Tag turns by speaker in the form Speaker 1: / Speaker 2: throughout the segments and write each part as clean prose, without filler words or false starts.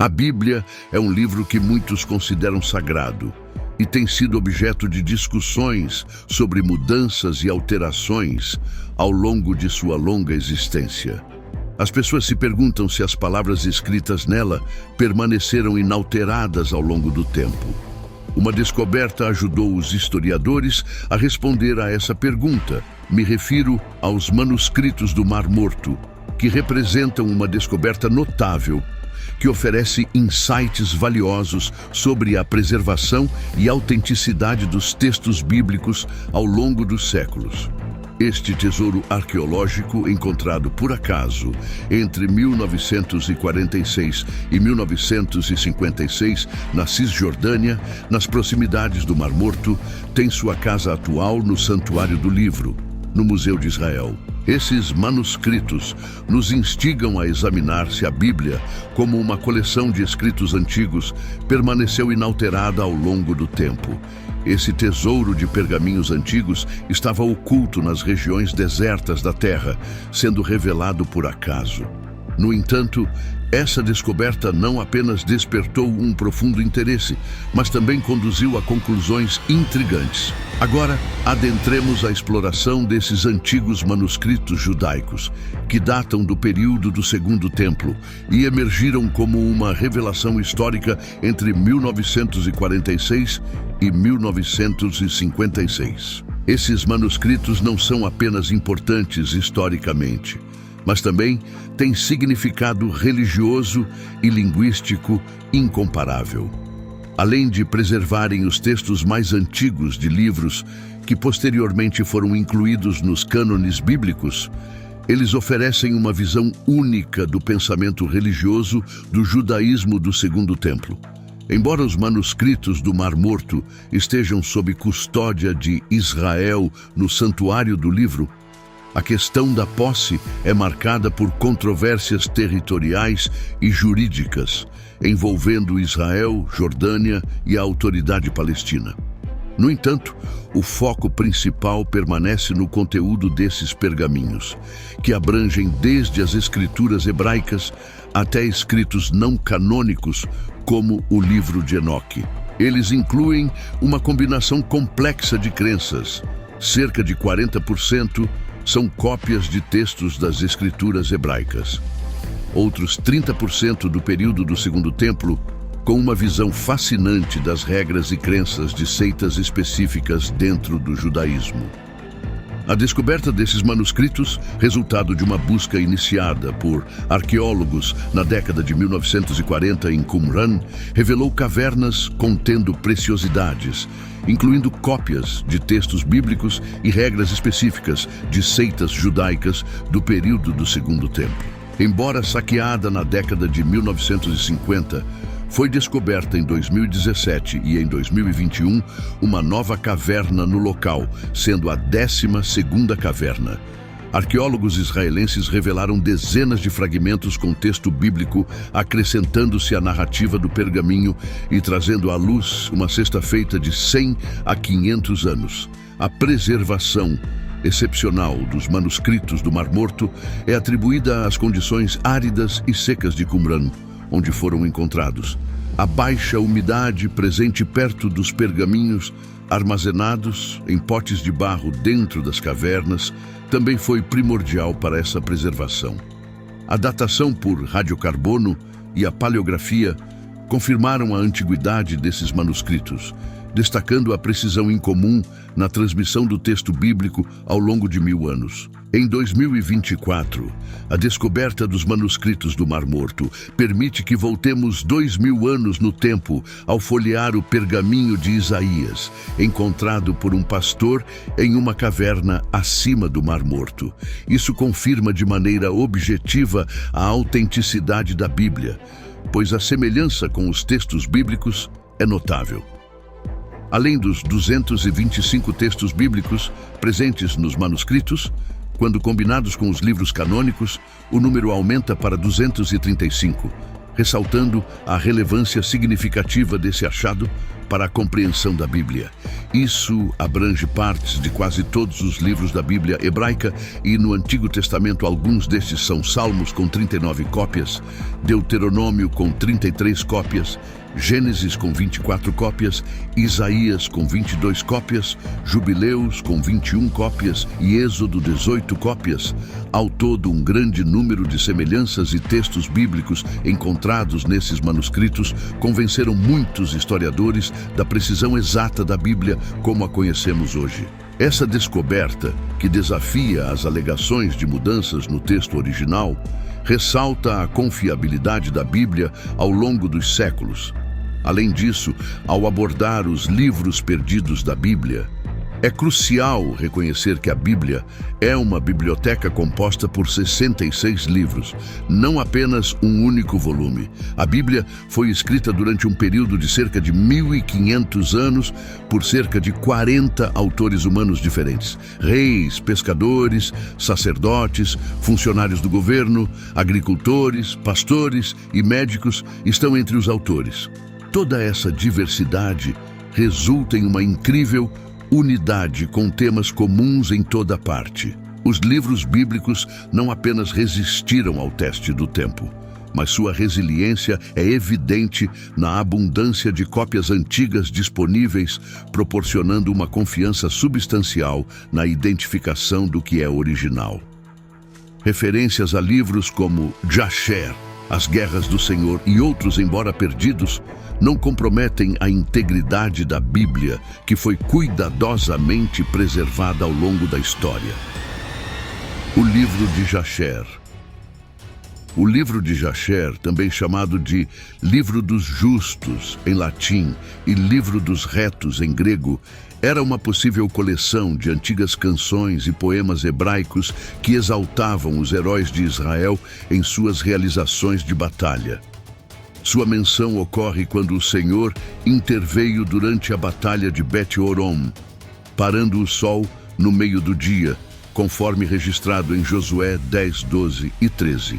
Speaker 1: A Bíblia é um livro que muitos consideram sagrado e tem sido objeto de discussões sobre mudanças e alterações ao longo de sua longa existência. As pessoas se perguntam se as palavras escritas nela permaneceram inalteradas ao longo do tempo. Uma descoberta ajudou os historiadores a responder a essa pergunta. Me refiro aos manuscritos do Mar Morto, que representam uma descoberta notável que oferece insights valiosos sobre a preservação e autenticidade dos textos bíblicos ao longo dos séculos. Este tesouro arqueológico, encontrado por acaso entre 1946 e 1956 na Cisjordânia, nas proximidades do Mar Morto, tem sua casa atual no Santuário do Livro, no Museu de Israel. Esses manuscritos nos instigam a examinar se a Bíblia, como uma coleção de escritos antigos, permaneceu inalterada ao longo do tempo. Esse tesouro de pergaminhos antigos estava oculto nas regiões desertas da Terra, sendo revelado por acaso. No entanto, essa descoberta não apenas despertou um profundo interesse, mas também conduziu a conclusões intrigantes. Agora, adentremos a exploração desses antigos manuscritos judaicos, que datam do período do Segundo Templo e emergiram como uma revelação histórica entre 1946 e 1956. Esses manuscritos não são apenas importantes historicamente, mas também têm significado religioso e linguístico incomparável. Além de preservarem os textos mais antigos de livros que posteriormente foram incluídos nos cânones bíblicos, eles oferecem uma visão única do pensamento religioso do judaísmo do Segundo Templo. Embora os manuscritos do Mar Morto estejam sob custódia de Israel no Santuário do Livro, a questão da posse é marcada por controvérsias territoriais e jurídicas, envolvendo Israel, Jordânia e a Autoridade Palestina. No entanto, o foco principal permanece no conteúdo desses pergaminhos, que abrangem desde as escrituras hebraicas até escritos não canônicos, como o livro de Enoque. Eles incluem uma combinação complexa de crenças. Cerca de 40% são cópias de textos das escrituras hebraicas. Outros 30% do período do Segundo Templo, com uma visão fascinante das regras e crenças de seitas específicas dentro do judaísmo. A descoberta desses manuscritos, resultado de uma busca iniciada por arqueólogos na década de 1940 em Qumran, revelou cavernas contendo preciosidades, incluindo cópias de textos bíblicos e regras específicas de seitas judaicas do período do Segundo Templo. Embora saqueada na década de 1950, foi descoberta em 2017 e em 2021 uma nova caverna no local, sendo a 12ª caverna. Arqueólogos israelenses revelaram dezenas de fragmentos com texto bíblico, acrescentando-se à narrativa do pergaminho e trazendo à luz uma cesta feita de 100 a 500 anos. A preservação excepcional dos manuscritos do Mar Morto é atribuída às condições áridas e secas de Qumran, onde foram encontrados. A baixa umidade presente perto dos pergaminhos, armazenados em potes de barro dentro das cavernas, também foi primordial para essa preservação. A datação por radiocarbono e a paleografia confirmaram a antiguidade desses manuscritos, destacando a precisão incomum na transmissão do texto bíblico ao longo de 1000 anos. Em 2024, a descoberta dos manuscritos do Mar Morto permite que voltemos 2000 anos no tempo ao folhear o pergaminho de Isaías, encontrado por um pastor em uma caverna acima do Mar Morto. Isso confirma de maneira objetiva a autenticidade da Bíblia, pois a semelhança com os textos bíblicos é notável. Além dos 225 textos bíblicos presentes nos manuscritos, quando combinados com os livros canônicos, o número aumenta para 235, ressaltando a relevância significativa desse achado para a compreensão da Bíblia. Isso abrange partes de quase todos os livros da Bíblia hebraica e no Antigo Testamento alguns destes são Salmos com 39 cópias, Deuteronômio com 33 cópias, Gênesis com 24 cópias, Isaías com 22 cópias, Jubileus com 21 cópias e Êxodo 18 cópias. Ao todo, um grande número de semelhanças e textos bíblicos encontrados nesses manuscritos convenceram muitos historiadores da precisão exata da Bíblia como a conhecemos hoje. Essa descoberta, que desafia as alegações de mudanças no texto original, ressalta a confiabilidade da Bíblia ao longo dos séculos. Além disso, ao abordar os livros perdidos da Bíblia, é crucial reconhecer que a Bíblia é uma biblioteca composta por 66 livros, não apenas um único volume. A Bíblia foi escrita durante um período de cerca de 1.500 anos por cerca de 40 autores humanos diferentes. Reis, pescadores, sacerdotes, funcionários do governo, agricultores, pastores e médicos estão entre os autores. Toda essa diversidade resulta em uma incrível unidade com temas comuns em toda parte. Os livros bíblicos não apenas resistiram ao teste do tempo, mas sua resiliência é evidente na abundância de cópias antigas disponíveis, proporcionando uma confiança substancial na identificação do que é original. Referências a livros como Jasher, As Guerras do Senhor e outros, embora perdidos, não comprometem a integridade da Bíblia, que foi cuidadosamente preservada ao longo da história. O livro de Jasher. O livro de Jasher, também chamado de Livro dos Justos, em latim, e Livro dos Retos, em grego, era uma possível coleção de antigas canções e poemas hebraicos que exaltavam os heróis de Israel em suas realizações de batalha. Sua menção ocorre quando o Senhor interveio durante a batalha de Bet-Horon, parando o sol no meio do dia, conforme registrado em Josué 10, 12 e 13.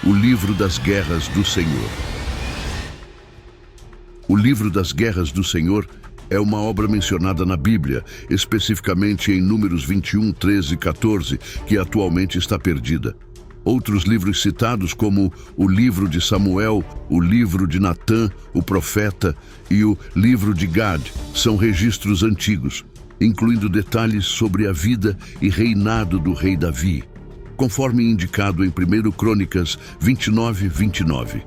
Speaker 1: O Livro das Guerras do Senhor. O Livro das Guerras do Senhor é uma obra mencionada na Bíblia, especificamente em Números 21, 13 e 14, que atualmente está perdida. Outros livros citados, como o livro de Samuel, o livro de Natã, o profeta, e o livro de Gad, são registros antigos, incluindo detalhes sobre a vida e reinado do rei Davi, conforme indicado em 1 Crônicas 29, 29.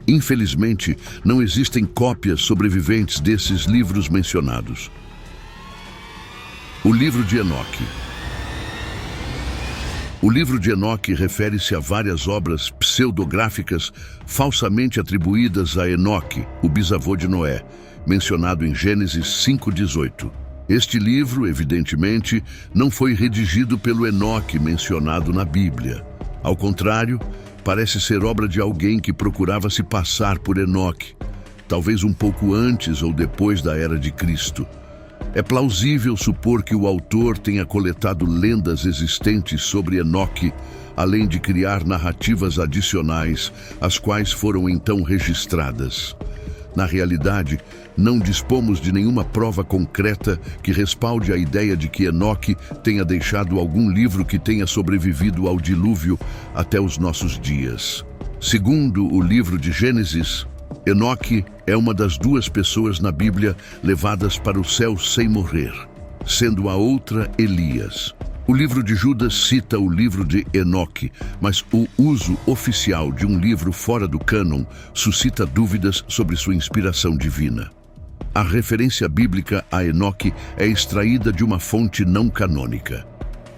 Speaker 1: Infelizmente, não existem cópias sobreviventes desses livros mencionados. O livro de Enoque. O livro de Enoque refere-se a várias obras pseudográficas falsamente atribuídas a Enoque, o bisavô de Noé, mencionado em Gênesis 5:18. Este livro, evidentemente, não foi redigido pelo Enoque mencionado na Bíblia. Ao contrário, parece ser obra de alguém que procurava se passar por Enoque, talvez um pouco antes ou depois da era de Cristo. É plausível supor que o autor tenha coletado lendas existentes sobre Enoque, além de criar narrativas adicionais, as quais foram então registradas. Na realidade, não dispomos de nenhuma prova concreta que respalde a ideia de que Enoque tenha deixado algum livro que tenha sobrevivido ao dilúvio até os nossos dias. Segundo o livro de Gênesis, Enoque é uma das duas pessoas na Bíblia levadas para o céu sem morrer, sendo a outra Elias. O livro de Judas cita o livro de Enoque, mas o uso oficial de um livro fora do cânon suscita dúvidas sobre sua inspiração divina. A referência bíblica a Enoque é extraída de uma fonte não canônica.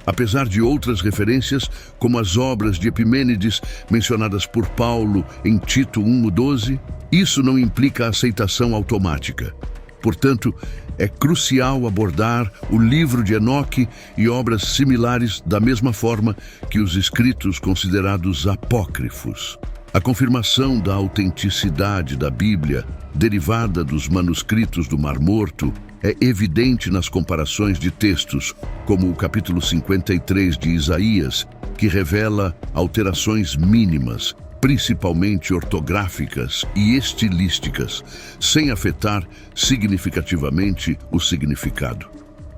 Speaker 1: Apesar de outras referências, como as obras de Epimênides mencionadas por Paulo em Tito 1:12, isso não implica aceitação automática. Portanto, é crucial abordar o livro de Enoque e obras similares da mesma forma que os escritos considerados apócrifos. A confirmação da autenticidade da Bíblia, derivada dos manuscritos do Mar Morto, é evidente nas comparações de textos, como o capítulo 53 de Isaías, que revela alterações mínimas, principalmente ortográficas e estilísticas, sem afetar significativamente o significado.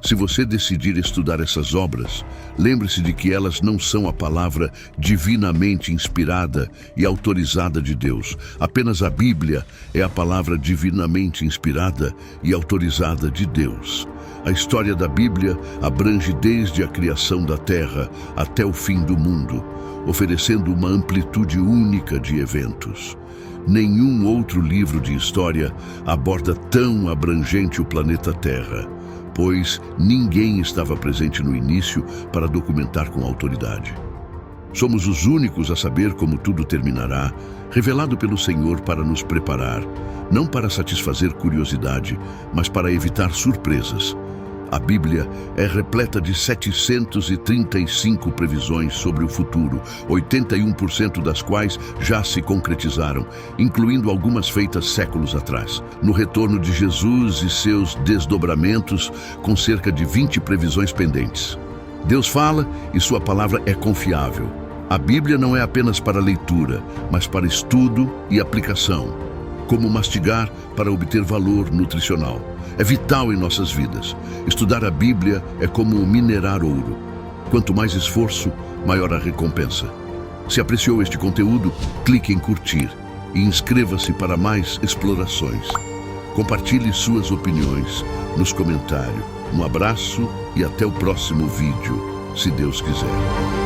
Speaker 1: Se você decidir estudar essas obras, lembre-se de que elas não são a palavra divinamente inspirada e autorizada de Deus. Apenas a Bíblia é a palavra divinamente inspirada e autorizada de Deus. A história da Bíblia abrange desde a criação da Terra até o fim do mundo, oferecendo uma amplitude única de eventos. Nenhum outro livro de história aborda tão abrangente o planeta Terra, pois ninguém estava presente no início para documentar com autoridade. Somos os únicos a saber como tudo terminará, revelado pelo Senhor para nos preparar, não para satisfazer curiosidade, mas para evitar surpresas. A Bíblia é repleta de 735 previsões sobre o futuro, 81% das quais já se concretizaram, incluindo algumas feitas séculos atrás. No retorno de Jesus e seus desdobramentos, com cerca de 20 previsões pendentes. Deus fala e sua palavra é confiável. A Bíblia não é apenas para leitura, mas para estudo e aplicação, como mastigar para obter valor nutricional. É vital em nossas vidas. Estudar a Bíblia é como minerar ouro. Quanto mais esforço, maior a recompensa. Se apreciou este conteúdo, clique em curtir e inscreva-se para mais explorações. Compartilhe suas opiniões nos comentários. Um abraço e até o próximo vídeo, se Deus quiser.